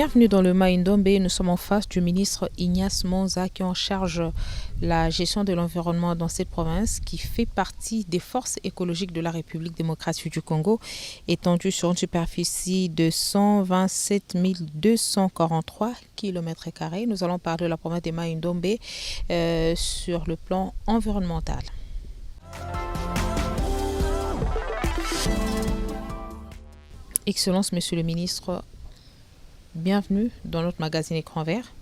Bienvenue dans le Maïndombe. Nous sommes en face du ministre Ignace Monza qui est en charge la gestion de l'environnement dans cette province qui fait partie des forces écologiques de la République démocratique du Congo, étendue sur une superficie de 127 243 km². Nous allons parler de la province de Maïndombe sur le plan environnemental. Excellence, Monsieur le ministre, bienvenue dans notre magazine Écran Vert.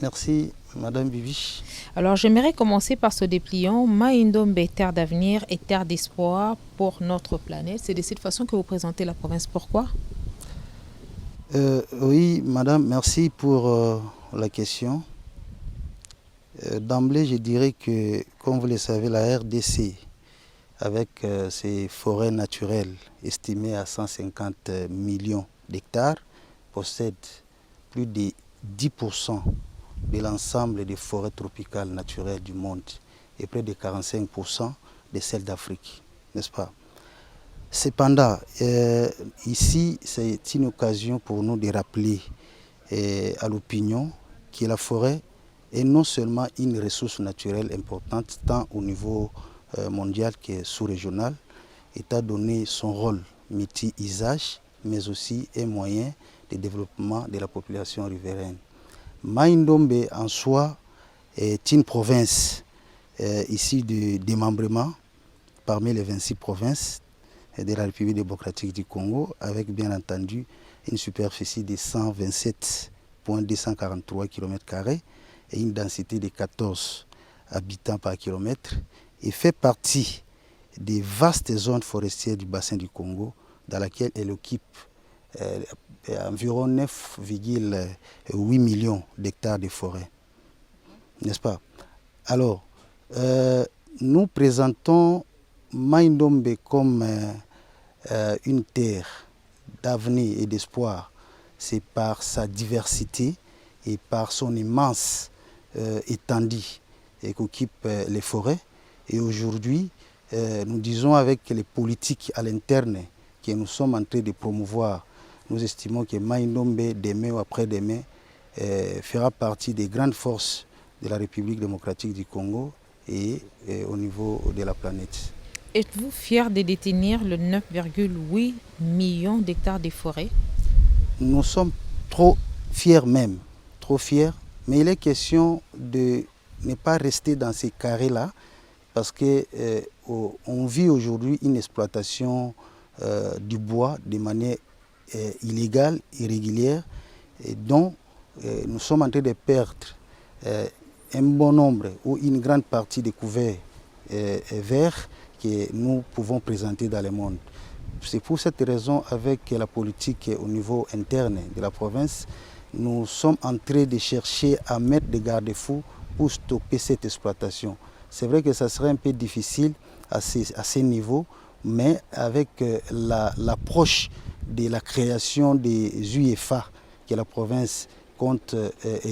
Merci, Madame Bibiche. Alors, j'aimerais commencer par ce dépliant. Maïndombe, terre d'avenir et terre d'espoir pour notre planète. C'est de cette façon que vous présentez la province. Pourquoi? Oui, Madame, merci pour la question. D'emblée, je dirais que, comme vous le savez, la RDC, avec ses forêts naturelles estimées à 150 millions d'hectares, possède plus de 10% de l'ensemble des forêts tropicales naturelles du monde et près de 45% de celles d'Afrique, n'est-ce pas? Cependant, ici, c'est une occasion pour nous de rappeler à l'opinion que la forêt est non seulement une ressource naturelle importante, tant au niveau mondial que sous-régional, étant donné son rôle multi-usage, mais aussi un moyen de développement de la population riveraine. Maïndombe en soi est une province issue de démembrement parmi les 26 provinces de la République démocratique du Congo, avec bien entendu une superficie de 127,243 km² et une densité de 14 habitants par kilomètre, et fait partie des vastes zones forestières du bassin du Congo, dans laquelle elle occupe environ 9,8 millions d'hectares de forêt. N'est-ce pas? Alors, nous présentons Maïndombe comme une terre d'avenir et d'espoir. C'est par sa diversité et par son immense étendue qu'occupent les forêts. Et aujourd'hui, nous disons avec les politiques à l'interne que nous sommes en train de promouvoir, nous estimons que Maïndombe, demain ou après-demain, fera partie des grandes forces de la République démocratique du Congo et au niveau de la planète. Êtes-vous fier de détenir le 9,8 millions d'hectares de forêts? Nous sommes trop fiers même, trop fiers, mais il est question de ne pas rester dans ces carrés-là, parce qu'on vit aujourd'hui une exploitation du bois de manière illégale, irrégulière, et dont nous sommes en train de perdre un bon nombre ou une grande partie des couverts verts que nous pouvons présenter dans le monde. C'est pour cette raison, avec la politique au niveau interne de la province, nous sommes en train de chercher à mettre des garde-fous pour stopper cette exploitation. C'est vrai que ça serait un peu difficile à ces niveaux, mais avec l'approche de la création des UFA que la province compte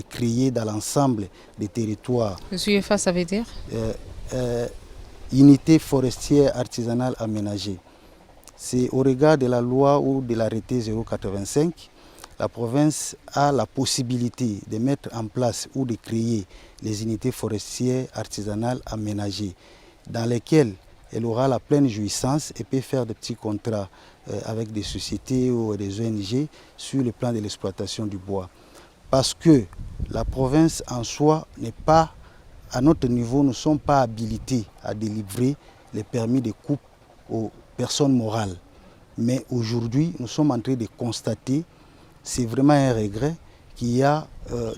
créer dans l'ensemble des territoires. Les UFA, ça veut dire Unité forestière artisanale aménagée. C'est au regard de la loi ou de l'arrêté 085, la province a la possibilité de mettre en place ou de créer les unités forestières artisanales aménagées, dans lesquelles elle aura la pleine jouissance et peut faire des petits contrats avec des sociétés ou des ONG sur le plan de l'exploitation du bois. Parce que la province en soi n'est pas, à notre niveau, nous ne sommes pas habilités à délivrer les permis de coupe aux personnes morales. Mais aujourd'hui, nous sommes en train de constater, c'est vraiment un regret, qu'il y a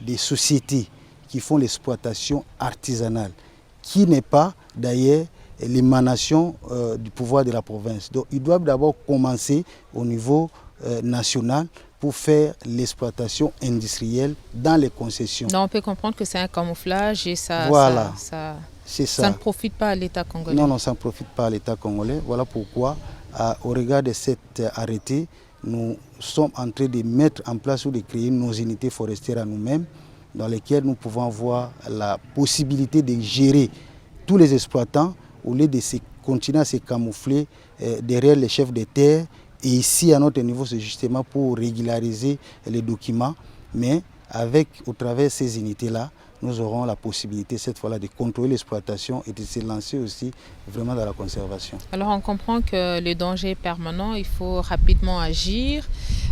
des sociétés qui font l'exploitation artisanale, qui n'est pas d'ailleurs l'émanation du pouvoir de la province. Donc ils doivent d'abord commencer au niveau national pour faire l'exploitation industrielle dans les concessions. Donc on peut comprendre que c'est un camouflage et ça, voilà. ça ne profite pas à l'État congolais. Non, ça ne profite pas à l'État congolais. Voilà pourquoi, au regard de cet arrêté, nous sommes en train de mettre en place ou de créer nos unités forestières à nous-mêmes, dans lesquelles nous pouvons avoir la possibilité de gérer tous les exploitants au lieu de continuer à se camoufler derrière les chefs de terre Et ici, à notre niveau, c'est justement pour régulariser les documents, mais au travers de ces unités-là, nous aurons la possibilité cette fois-là de contrôler l'exploitation et de se lancer aussi vraiment dans la conservation. Alors on comprend que le danger est permanent, il faut rapidement agir.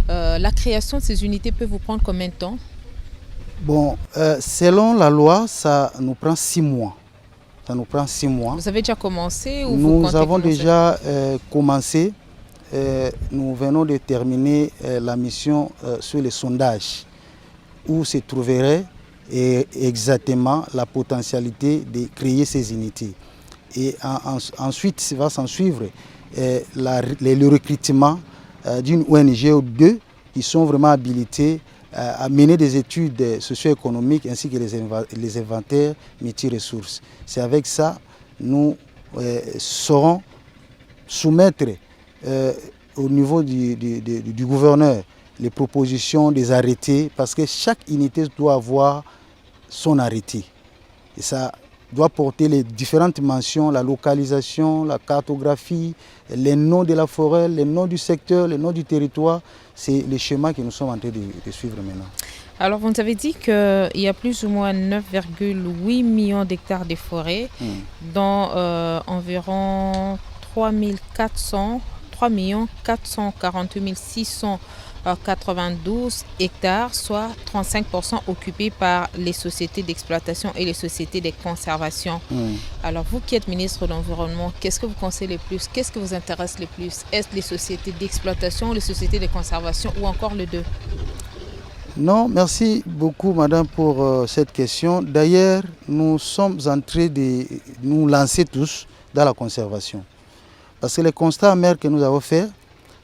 La création de ces unités peut vous prendre combien de temps? Bon, selon la loi, ça nous prend 6 mois. Ça nous prend 6 mois. Vous avez déjà commencé ou Nous avons déjà commencé. Nous venons de terminer la mission sur les sondages où se trouverait exactement la potentialité de créer ces unités. Et ensuite, va s'en suivre le recrutement d'une ONG ou deux qui sont vraiment habilités à mener des études socio-économiques ainsi que les inventaires multi-ressources. C'est avec ça nous saurons soumettre au niveau du gouverneur les propositions des arrêtés, parce que chaque unité doit avoir son arrêté. Et ça doit porter les différentes mentions, la localisation, la cartographie, les noms de la forêt, les noms du secteur, les noms du territoire. C'est le schéma que nous sommes en train de suivre maintenant. Alors, vous nous avez dit qu'il y a plus ou moins 9,8 millions d'hectares de forêt, dont environ 3 448 692 hectares, soit 35% occupés par les sociétés d'exploitation et les sociétés de conservation. Alors vous qui êtes ministre de l'Environnement, qu'est-ce que vous conseillez le plus? Qu'est-ce que vous intéresse le plus? Est-ce les sociétés d'exploitation, les sociétés de conservation ou encore les deux? Non, merci beaucoup madame pour cette question. D'ailleurs, nous sommes en train de nous lancer tous dans la conservation. Parce que le constat amer que nous avons fait,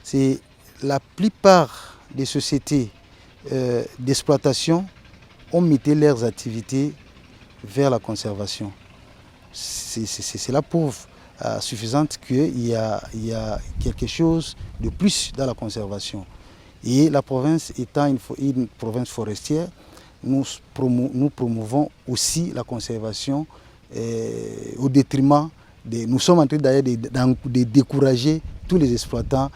c'est la plupart des sociétés d'exploitation ont muté leurs activités vers la conservation. C'est la preuve suffisante qu'il y a quelque chose de plus dans la conservation. Et la province étant une province forestière, nous promouvons aussi la conservation au détriment nous sommes en train d'ailleurs de décourager tous les exploitants,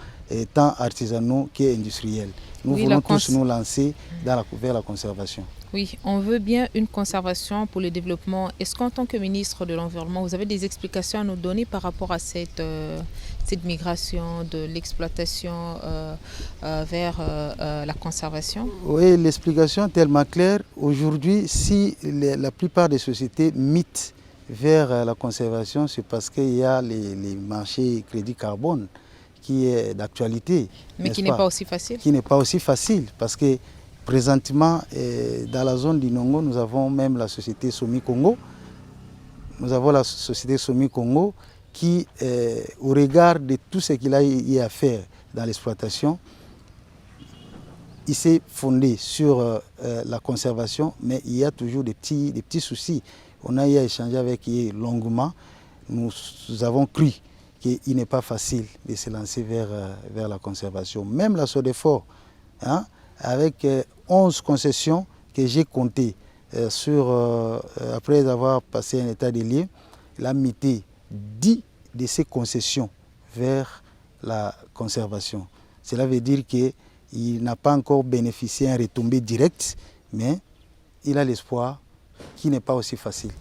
tant artisanaux qu'industriels. Nous voulons tous nous lancer vers la conservation. Oui, on veut bien une conservation pour le développement. Est-ce qu'en tant que ministre de l'Environnement, vous avez des explications à nous donner par rapport à cette migration de l'exploitation vers la conservation? Oui, l'explication est tellement claire. Aujourd'hui, si la plupart des sociétés mitent vers la conservation, c'est parce qu'il y a les marchés crédit carbone qui est d'actualité. Mais qui n'est pas aussi facile. Qui n'est pas aussi facile parce que présentement, dans la zone du Nongo, nous avons même la société Somi Congo. Nous avons la société Somi Congo qui, au regard de tout ce qu'il a eu à faire dans l'exploitation, il s'est fondé sur la conservation, mais il y a toujours des petits soucis. On a eu à échanger avec eux longuement. Nous avons cru qu'il n'est pas facile de se lancer vers la conservation. Même la Sodefort, hein, avec 11 concessions que j'ai comptées après avoir passé un état des lieux, il a muté 10 de ces concessions vers la conservation. Cela veut dire qu'il n'a pas encore bénéficié d'un retombée direct, mais il a l'espoir qui n'est pas aussi facile.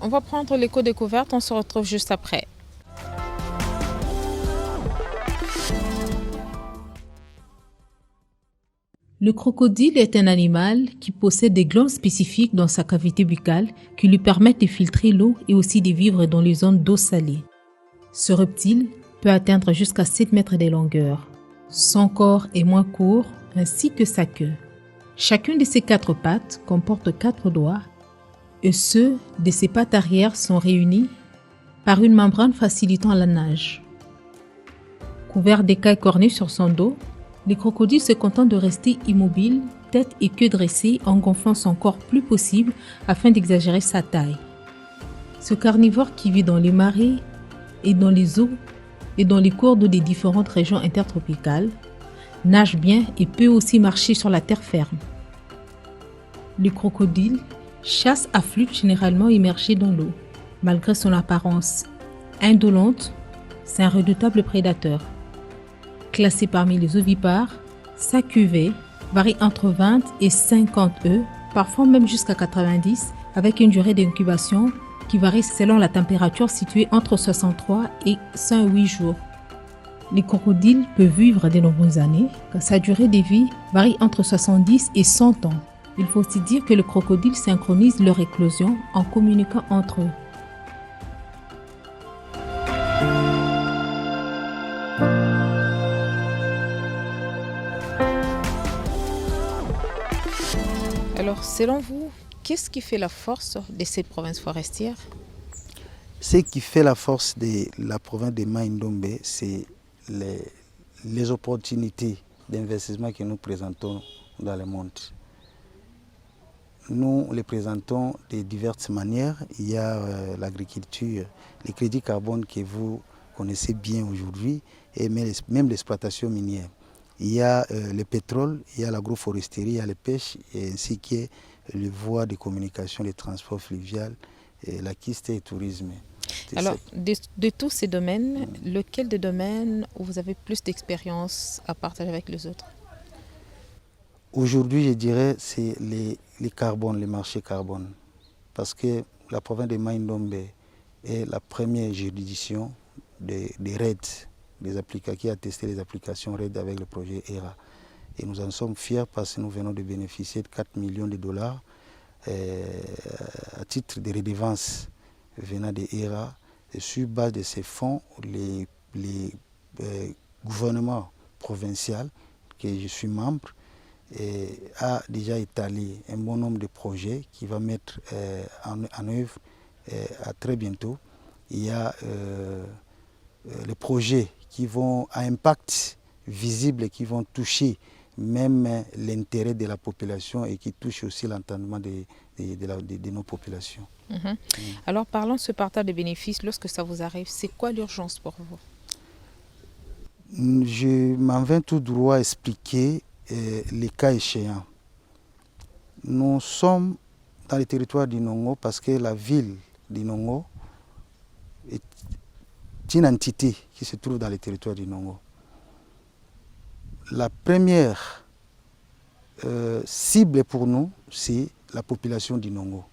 On va prendre l'éco-découverte, on se retrouve juste après. Le crocodile est un animal qui possède des glandes spécifiques dans sa cavité buccale qui lui permettent de filtrer l'eau et aussi de vivre dans les zones d'eau salée. Ce reptile peut atteindre jusqu'à 7 mètres de longueur. Son corps est moins court ainsi que sa queue. Chacune de ses 4 pattes comporte 4 doigts et ceux de ses pattes arrière sont réunis par une membrane facilitant la nage. Couvert d'écailles cornues sur son dos, le crocodile se contente de rester immobile, tête et queue dressée en gonflant son corps plus possible afin d'exagérer sa taille. Ce carnivore qui vit dans les marais et dans les eaux et dans les cours d'eau des différentes régions intertropicales nage bien et peut aussi marcher sur la terre ferme. Le crocodile chasse à flûte généralement immergé dans l'eau. Malgré son apparence indolente, c'est un redoutable prédateur. Classé parmi les ovipares, sa cuvée varie entre 20 et 50 œufs, parfois même jusqu'à 90, avec une durée d'incubation qui varie selon la température située entre 63 et 108 jours. Les crocodiles peuvent vivre de nombreuses années, car sa durée de vie varie entre 70 et 100 ans. Il faut aussi dire que les crocodiles synchronisent leur éclosion en communiquant entre eux. Alors, selon vous, qu'est-ce qui fait la force de cette province forestière? Ce qui fait la force de la province de Mai-Ndombe, c'est les opportunités d'investissement que nous présentons dans le monde. Nous les présentons de diverses manières. Il y a l'agriculture, les crédits carbone que vous connaissez bien aujourd'hui, et même l'exploitation minière. Il y a le pétrole, il y a l'agroforesterie, il y a la pêche, ainsi que les voies de communication, les transports fluviaux, la quiste et le tourisme. Alors, de tous ces domaines, lequel des domaines où vous avez plus d'expérience à partager avec les autres? Aujourd'hui, je dirais c'est les carbones, les marchés carbone. Parce que la province de Mai-Ndombe est la première juridiction des RED, qui a testé les applications RED avec le projet ERA. Et nous en sommes fiers parce que nous venons de bénéficier de 4 millions de dollars à titre de redevance venant de ERA. Et sur base de ces fonds, les gouvernements provinciaux, que je suis membre, a déjà étalé un bon nombre de projets qui va mettre en œuvre à très bientôt. Il y a les projets qui vont à impact visible et qui vont toucher même l'intérêt de la population et qui touchent aussi l'entendement de nos populations. Alors parlons de ce partage des bénéfices. Lorsque ça vous arrive, c'est quoi l'urgence pour vous? Je m'en vais tout droit expliquer les cas échéants. Nous sommes dans le territoire d'Inongo parce que la ville d'Inongo est une entité qui se trouve dans le territoire d'Inongo. La première cible pour nous, c'est la population d'Inongo.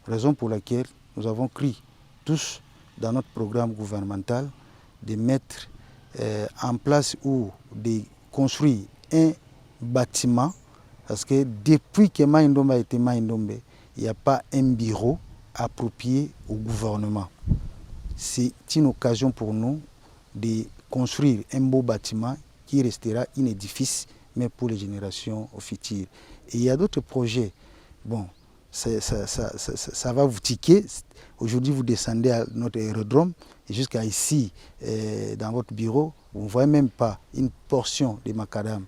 Raison pour laquelle nous avons cru tous dans notre programme gouvernemental de mettre en place ou de construire un bâtiment, parce que depuis que Mai-Ndombe a été Mai-Ndombe, il n'y a pas un bureau approprié au gouvernement. C'est une occasion pour nous de construire un beau bâtiment qui restera un édifice, mais pour les générations futures. Et il y a d'autres projets. Bon, ça va vous tiquer. Aujourd'hui, vous descendez à notre aérodrome et jusqu'à ici, dans votre bureau, vous ne voyez même pas une portion de macadam.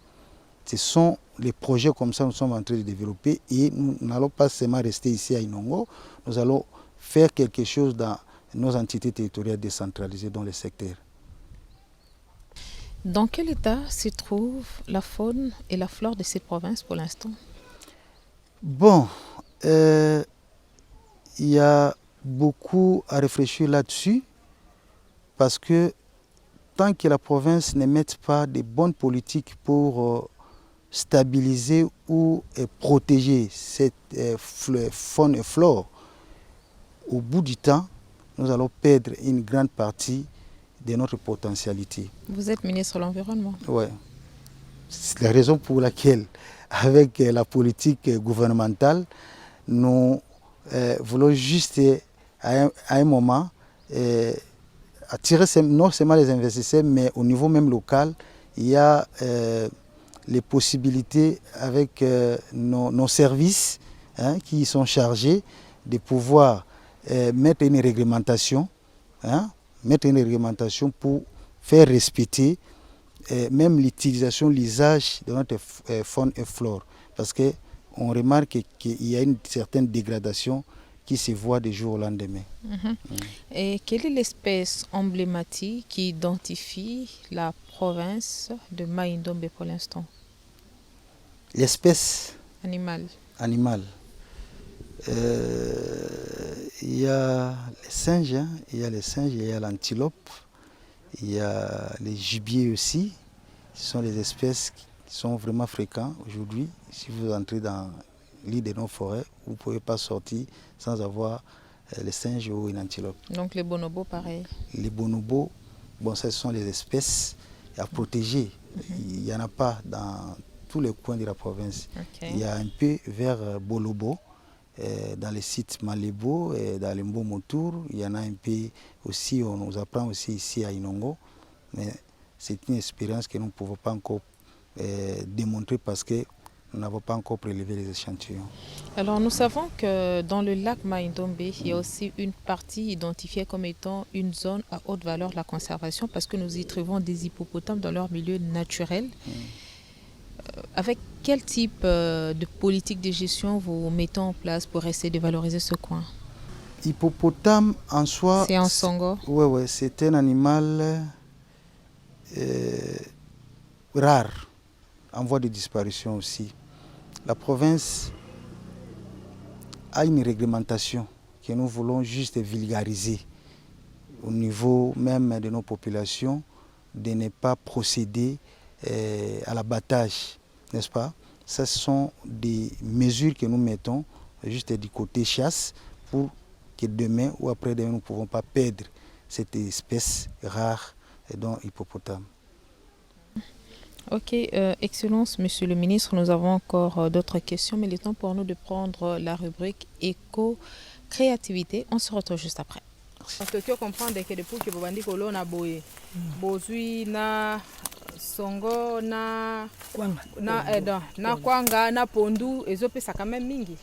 Ce sont les projets comme ça que nous sommes en train de développer et nous n'allons pas seulement rester ici à Inongo, nous allons faire quelque chose dans nos entités territoriales décentralisées dans le secteur. Dans quel état se trouve la faune et la flore de cette province pour l'instant? Bon, il y a beaucoup à réfléchir là-dessus parce que tant que la province ne met pas de bonnes politiques pour stabiliser ou protéger cette faune et flore, au bout du temps, nous allons perdre une grande partie de notre potentialité. Vous êtes ministre de l'Environnement. Oui. C'est la raison pour laquelle, avec la politique gouvernementale, nous voulons juste, à un moment, attirer non seulement les investisseurs, mais au niveau même local, il y a les possibilités avec nos services qui sont chargés de pouvoir mettre une réglementation, pour faire respecter même l'utilisation, l'usage de notre faune et flore. Parce qu'on remarque qu'il y a une certaine dégradation qui se voit du jour au lendemain. Et quelle est l'espèce emblématique qui identifie la province de Mai-Ndombe pour l'instant? L'espèce animale. Il y a les singes, il y a l'antilope, il y a les gibiers aussi, Ce sont des espèces qui sont vraiment fréquentes aujourd'hui. Si vous entrez dans l'île de nos forêts, vous ne pouvez pas sortir sans avoir les singes ou une antilope. Donc les bonobos, pareil. Les bonobos, bon, ce sont les espèces à protéger. Il n'y en a pas dans tous les coins de la province. Il y a un peu vers Bolobo, dans les sites Malébo, dans les Mbomotour. Il y en a un peu aussi, on nous apprend aussi ici à Inongo. Mais c'est une expérience que nous ne pouvons pas encore démontrer parce que nous n'avons pas encore prélevé les échantillons. Alors nous savons que dans le lac Mai-Ndombe, il y a aussi une partie identifiée comme étant une zone à haute valeur de la conservation parce que nous y trouvons des hippopotames dans leur milieu naturel. Avec quel type de politique de gestion vous mettez en place pour essayer de valoriser ce coin? Hippopotame en soi, c'est un songo. Ouais, c'est un animal rare, en voie de disparition aussi. La province a une réglementation que nous voulons juste vulgariser au niveau même de nos populations, de ne pas procéder à l'abattage, n'est-ce pas? Ce sont des mesures que nous mettons juste du côté chasse pour que demain ou après-demain nous ne pouvons pas perdre cette espèce rare dont hippopotame. Ok, Excellence, Monsieur le Ministre, nous avons encore d'autres questions, mais il est temps pour nous de prendre la rubrique éco-créativité. On se retrouve juste après. Parce que tu comprends que depuis que vous avez dit na boye, bozui na songo na kwanga na pondu, ezo pesa quand même mingi.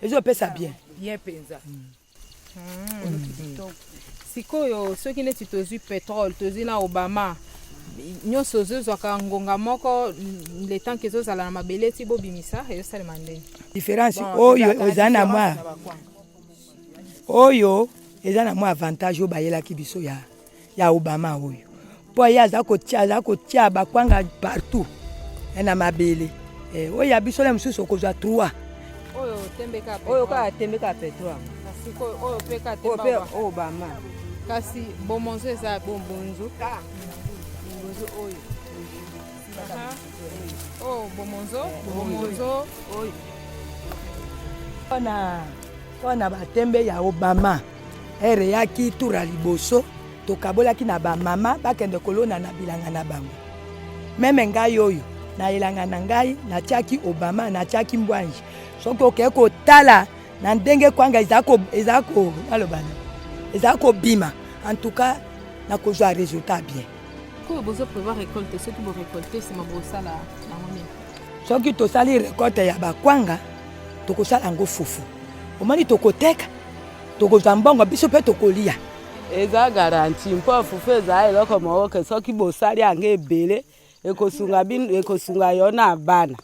Ezo pesa bien. Bien penza. Sikoyo soki neti tozui pétrole, tozui na Obama. Nyonso zozwaka ngonga moko le temps que ezozala na mabele ti bobimisa ezosalema ndenge. Différence oyo eza na mwa oyo eza na mwa avantage oyo bayelaki biso ya Obama oyo mpo ye aza kotia bakwanga partout na mabele oyo ya biso le mosusu okozwa 3 oyo kaka tembeka pétrole oyo mpe katemba Obama kasi bomonzo eza bombonzo oyo bomonzo oyo mpona batembe ya Obama ere yaki tura liboso tokabolaki na bamama bakende kolona na bilanga na bango meme ngai oyo na elanga na ngai natiaki Obama natiaki mbwanji soki okei kotala na ndenge kwanga eza kobima en tout cas nakozwa résultat bien. Vous pouvez récolter ce que vous récoltez, c'est ma brosse là. Soki tosali récolte ya bakwanga tokosala yango fufu omoni tokoteka tokozwa mbongo biso mpe tokolia eza garanti mpo fufu eza eloko moko ke soki bosali yango ebele ekosunga yo na bana.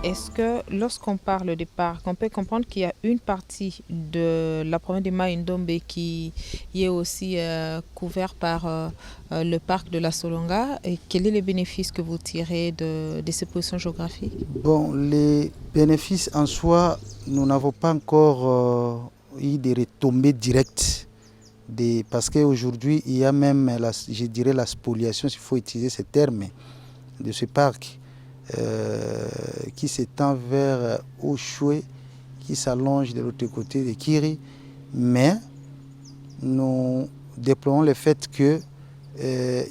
Est-ce que lorsqu'on parle des parcs, on peut comprendre qu'il y a une partie de la province de Mai-Ndombe qui est aussi couvert par le parc de la Solonga? Et quel est le bénéfice que vous tirez de ces positions géographiques? Bon, les bénéfices en soi, nous n'avons pas encore eu des retombées directes. Parce qu'aujourd'hui, il y a même, je dirais, la spoliation, s'il faut utiliser ce terme, de ce parc. Qui s'étend vers Oshwe, qui s'allonge de l'autre côté de Kiri, mais nous déplorons le fait qu'il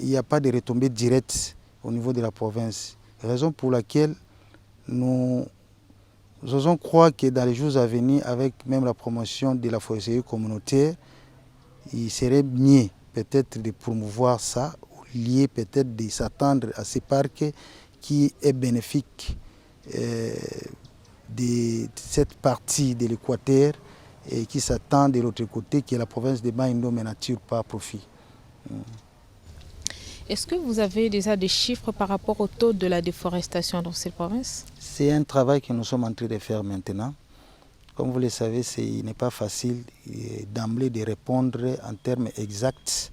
n'y a pas de retombées directes au niveau de la province. Raison pour laquelle nous osons croire que dans les jours à venir, avec même la promotion de la foresterie communautaire, il serait mieux peut-être de promouvoir ça, lié peut-être de s'attendre à ces parcs qui est bénéfique de cette partie de l'Équateur et qui s'attend de l'autre côté que la province de Mai-Ndombe ne tire pas profit. Est-ce que vous avez déjà des chiffres par rapport au taux de la déforestation dans cette province? C'est un travail que nous sommes en train de faire maintenant. Comme vous le savez, il n'est pas facile d'emblée de répondre en termes exacts.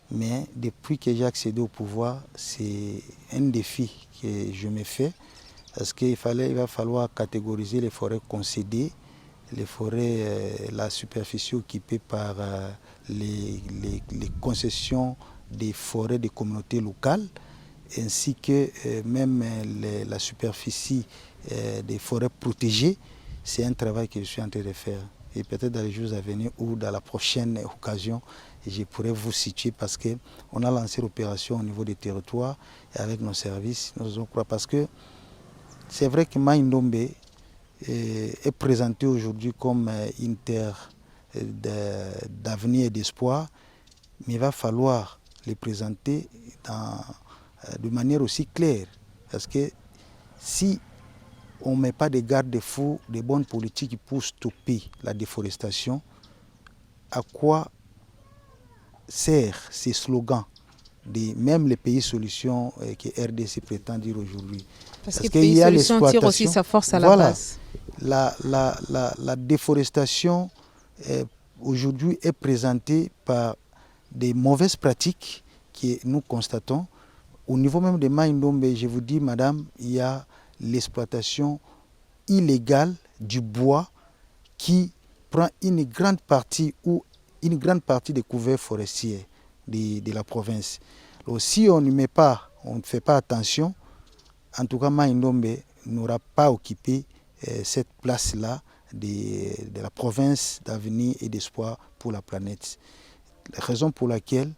Mais depuis que j'ai accédé au pouvoir, c'est un défi que je me fais. Parce qu'il va falloir catégoriser les forêts concédées les forêts, la superficie occupée par les concessions des forêts des communautés locales, ainsi que même la superficie des forêts protégées. C'est un travail que je suis en train de faire. Et peut-être dans les jours à venir ou dans la prochaine occasion, je pourrais vous situer parce qu'on a lancé l'opération au niveau des territoires et avec nos services, nous allons croire. Parce que c'est vrai que Mai Ndombe est présenté aujourd'hui comme une terre d'avenir et d'espoir, mais il va falloir les présenter de manière aussi claire. Parce que si on ne met pas de garde-fous, de bonnes politiques pour stopper la déforestation, à quoi servent ces slogans de même les pays solutions que RDC prétend dire aujourd'hui? Parce que pays solutions tire aussi sa force à la base. La déforestation aujourd'hui est présentée par des mauvaises pratiques que nous constatons. Au niveau même de Mai Ndombe, je vous dis, madame, il y a l'exploitation illégale du bois qui prend une grande partie des couverts forestiers de la province. Donc, si on ne fait pas attention, en tout cas, Mai Ndombe n'aura pas occupé cette place-là de la province d'avenir et d'espoir pour la planète. La raison pour laquelle,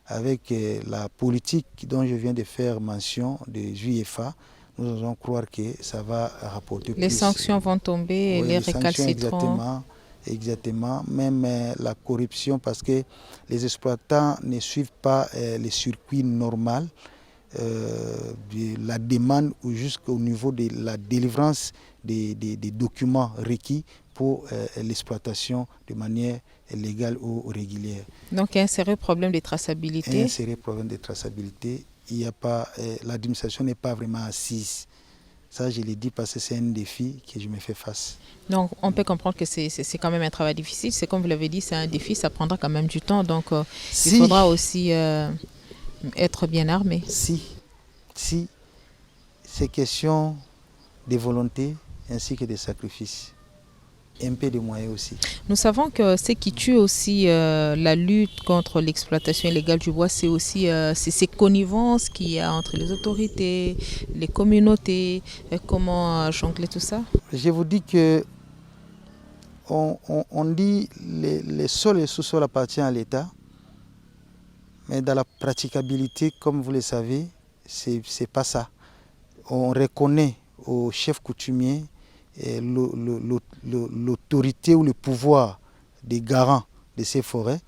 avec la politique dont je viens de faire mention des UEFA, nous allons croire que ça va rapporter plus. Les sanctions vont tomber, oui, les récalcitrants. Exactement. Même la corruption, parce que les exploitants ne suivent pas les circuits normaux de la demande ou jusqu'au niveau de la délivrance des documents requis pour l'exploitation de manière légale ou régulière. Donc il y a un sérieux problème de traçabilité. Un sérieux problème de traçabilité. Il y a pas, l'administration n'est pas vraiment assise. Ça, je l'ai dit parce que c'est un défi que je me fais face. Donc, on peut comprendre que c'est quand même un travail difficile. C'est comme vous l'avez dit, c'est un défi, ça prendra quand même du temps. Donc, il faudra aussi être bien armé. Si c'est question de volonté ainsi que de sacrifices. Un peu de moyens aussi. Nous savons que ce qui tue aussi la lutte contre l'exploitation illégale du bois, c'est aussi ces connivences qu'il y a entre les autorités, les communautés. Comment jongler tout ça? Je vous dis que on dit les sols et sous-sols appartiennent à l'État, mais dans la praticabilité, comme vous le savez, c'est pas ça. On reconnaît aux chefs coutumiers l'autorité ou le pouvoir des garants de ces forêts.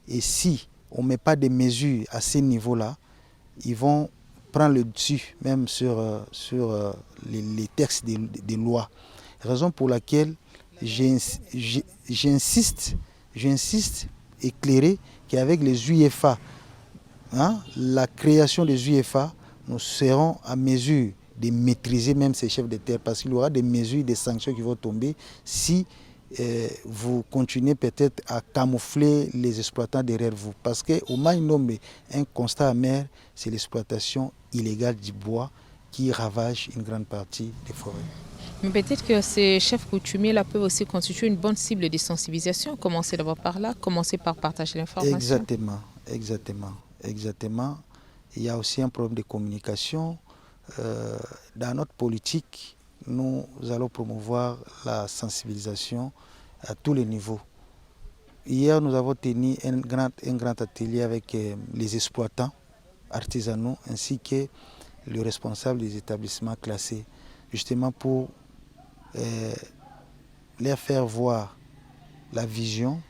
Et si on ne met pas de mesures à ce niveau-là, ils vont prendre le dessus même sur les textes des lois. Raison pour laquelle j'insiste éclairer qu'avec les UEFA, la création des UEFA, nous serons à mesure de maîtriser même ces chefs de terre, parce qu'il y aura des mesures, des sanctions qui vont tomber si vous continuez peut-être à camoufler les exploitants derrière vous. Parce qu'au Mai Ndombe, un constat amer, c'est l'exploitation illégale du bois qui ravage une grande partie des forêts. Mais peut-être que ces chefs coutumiers-là peuvent aussi constituer une bonne cible de sensibilisation. Commencer d'abord par là, commencer par partager l'information. Exactement. Il y a aussi un problème de communication. Dans notre politique, nous allons promouvoir la sensibilisation à tous les niveaux. Hier, nous avons tenu un grand atelier avec les exploitants artisanaux ainsi que le responsable des établissements classés, justement pour leur faire voir la vision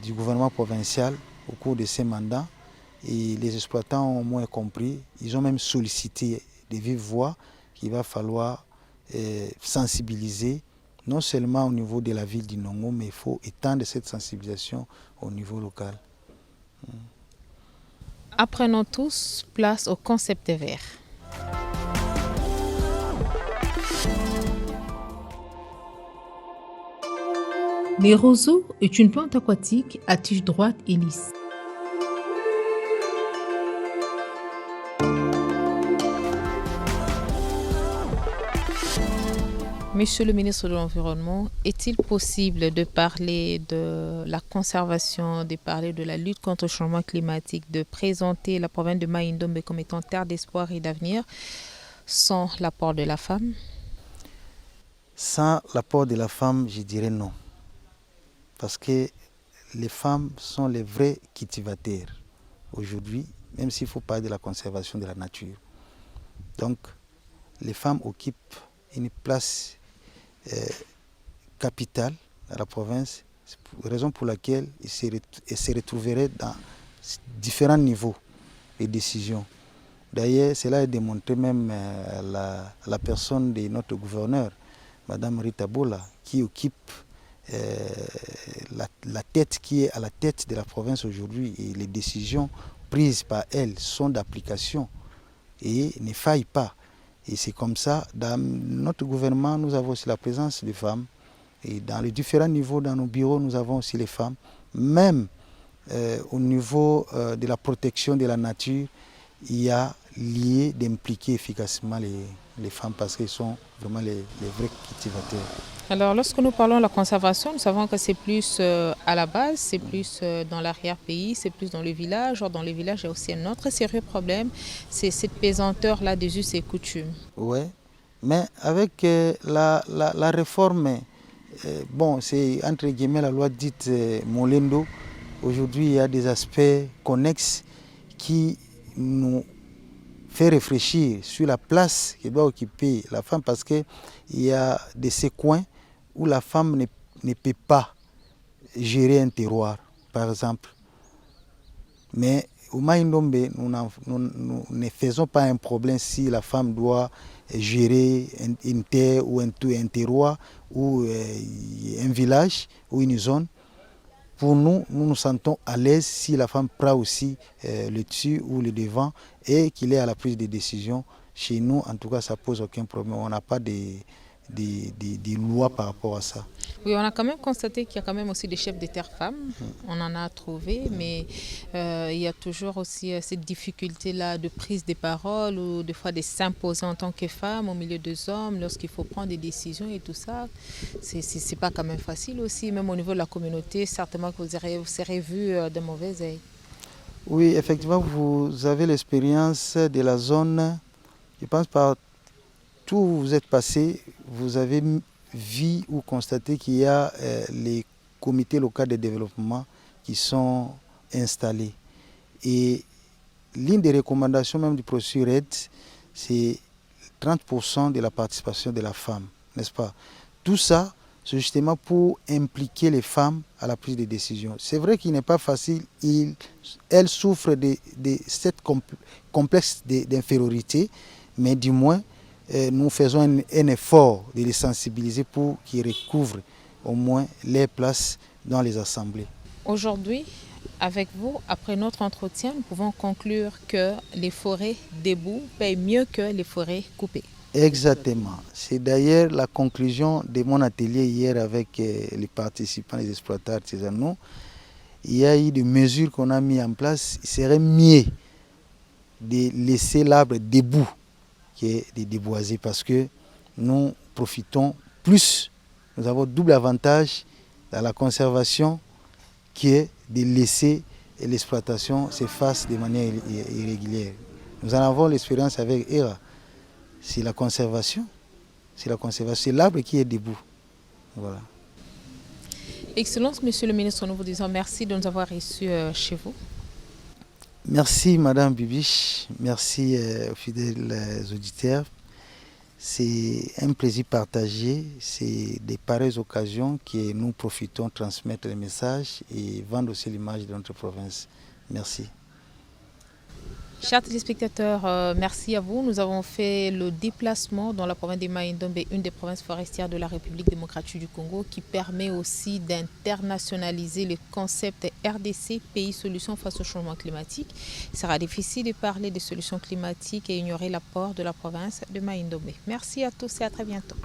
du gouvernement provincial au cours de ces mandats. Et les exploitants ont au moins compris, ils ont même sollicité de vive voix qu'il va falloir sensibiliser, non seulement au niveau de la ville d'Inongo, mais il faut étendre cette sensibilisation au niveau local. Apprenons tous, place au concept vert. Les roseaux est une plante aquatique à tige droite et lisse. Monsieur le ministre de l'Environnement, est-il possible de parler de la conservation, de parler de la lutte contre le changement climatique, de présenter la province de Mai-Ndombe comme étant terre d'espoir et d'avenir sans l'apport de la femme? Sans l'apport de la femme, je dirais non. Parce que les femmes sont les vrais cultivateurs aujourd'hui, même s'il faut parler de la conservation de la nature. Donc, les femmes occupent une place capitale à la province, raison pour laquelle ils se retrouveraient dans différents niveaux de décision. D'ailleurs, cela est démontré même la personne de notre gouverneur, Madame Rita Bola, qui occupe la tête, qui est à la tête de la province aujourd'hui, et les décisions prises par elle sont d'application et ne faillent pas. Et c'est comme ça, dans notre gouvernement, nous avons aussi la présence des femmes. Et dans les différents niveaux, dans nos bureaux, nous avons aussi les femmes. Même au niveau de la protection de la nature, il y a lieu d'impliquer efficacement les femmes parce qu'elles sont vraiment les vrais cultivateurs. Alors, lorsque nous parlons de la conservation, nous savons que c'est plus à la base, c'est plus dans l'arrière-pays, c'est plus dans le village. Or, dans le village, il y a aussi un autre sérieux problème, c'est cette pesanteur-là des us et coutumes. Oui, mais avec la réforme, bon, c'est entre guillemets la loi dite Molendo. Aujourd'hui, il y a des aspects connexes qui nous fait réfléchir sur la place que doit occuper la femme parce qu'il y a de ces coins où la femme ne peut pas gérer un terroir, par exemple. Mais au Mai-Ndombe, nous ne faisons pas un problème si la femme doit gérer une terre ou un terroir ou un village ou une zone. Pour nous, nous nous sentons à l'aise si la femme prend aussi le dessus ou le devant et qu'il est à la prise de décision. Chez nous, en tout cas, ça ne pose aucun problème. On n'a pas de loi par rapport à ça. Oui, on a quand même constaté qu'il y a quand même aussi des chefs de terre femmes. On en a trouvé, mais il y a toujours aussi cette difficulté-là de prise de parole ou des fois de s'imposer en tant que femme au milieu des hommes lorsqu'il faut prendre des décisions et tout ça. C'est pas quand même facile aussi, même au niveau de la communauté. Certainement que vous serez vu de mauvais œil. Oui, effectivement, vous avez l'expérience de la zone. Je pense par tout où vous êtes passé, vous avez vu ou constaté qu'il y a les comités locaux de développement qui sont installés. Et l'une des recommandations même du processus RED, c'est 30% de la participation de la femme, n'est-ce pas? Tout ça, c'est justement pour impliquer les femmes à la prise de décision. C'est vrai qu'il n'est pas facile, elles souffrent de cette complexe d'infériorité, mais du moins, nous faisons un effort de les sensibiliser pour qu'ils recouvrent au moins les places dans les assemblées. Aujourd'hui, avec vous, après notre entretien, nous pouvons conclure que les forêts debout payent mieux que les forêts coupées. Exactement. C'est d'ailleurs la conclusion de mon atelier hier avec les participants, les exploitants artisanaux. Il y a eu des mesures qu'on a mises en place. Il serait mieux de laisser l'arbre debout que de déboiser parce que nous profitons plus. Nous avons double avantage dans la conservation que de laisser l'exploitation se fasse de manière irrégulière. Nous en avons l'expérience avec ERA. C'est la conservation. C'est l'arbre qui est debout. Voilà. Excellence, Monsieur le ministre, nous vous disons merci de nous avoir reçus chez vous. Merci Madame Bibiche, merci aux fidèles auditeurs. C'est un plaisir partagé, c'est des pareilles occasions que nous profitons de transmettre les messages et vendre aussi l'image de notre province. Merci. Chers téléspectateurs, merci à vous. Nous avons fait le déplacement dans la province de Mai-Ndombe, une des provinces forestières de la République démocratique du Congo, qui permet aussi d'internationaliser le concept RDC, pays solution face au changement climatique. Il sera difficile de parler de solutions climatiques et ignorer l'apport de la province de Mai-Ndombe. Merci à tous et à très bientôt.